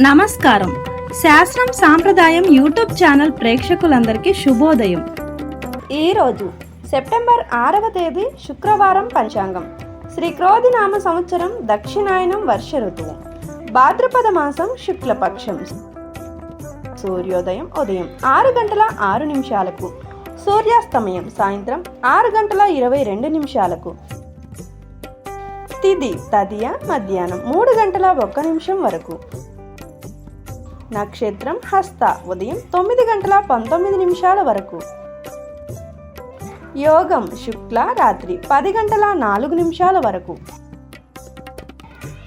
నమస్కారం. శాస్త్రం సాంప్రదాయం యూట్యూబ్ ఛానల్ ప్రేక్షకులందరికీ శుభోదయం. ఈరోజు సెప్టెంబర్ 6వ తేదీ శుక్రవారం. పంచాంగం శ్రీ క్రోధినామ సంవత్సరం, దక్షిణాయనం, వర్ష ఋతువు, భాద్రపద మాసం, శుక్లపక్షం. సూర్యోదయం ఉదయం 6:06, సూర్యాస్తమయం సాయంత్రం 6:22 తిథి తదియ మధ్యాహ్నం 3:01 వరకు. నక్షత్రం హస్త ఉదయం 9:19 వరకు. యోగం శుక్ల రాత్రి 10:04 వరకు.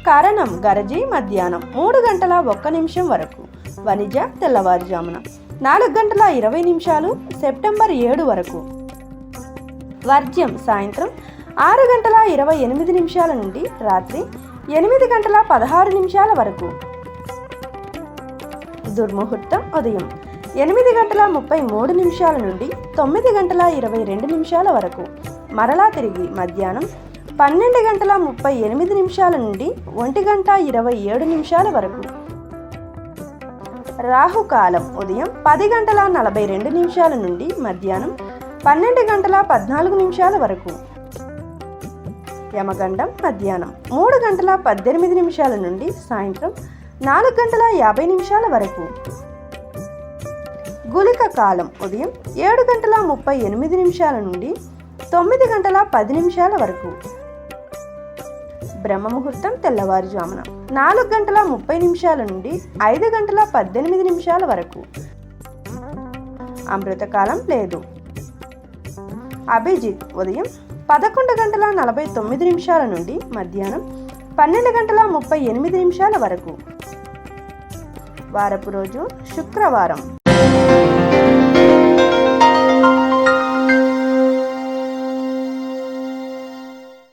కరణం గరజి మధ్యాహ్నం 3:01 వరకు. వనిజ తెల్లవారుజామున 4:20 సెప్టెంబర్ 7 వరకు. వర్జ్యం సాయంత్రం 6:28 నుండి రాత్రి 8:16 వరకు. దుర్ముహూర్తం ఉదయం 8:33 నుండి 9:22 వరకు. మరలా తిరిగి మధ్యాహ్నం 12:38 నుండి 1:27 వరకు. రాహుకాలం ఉదయం 10:42 నుండి మధ్యాహ్నం 12:14 వరకు. యమగండం మధ్యాహ్నం 3:18 నుండి సాయంత్రం 4:50 వరకు. గుళిక కాలం ఉదయం 7:38 నుండి 9:10 వరకు. బ్రహ్మముహూర్తం తెల్లవారుజామున 4:30 నుండి 5:18 వరకు. అమృతకాలం లేదు. అభిజిత్ ఉదయం 11:49 నుండి మధ్యాహ్నం 12:38 వరకు. వారపు రోజు శుక్రవారం.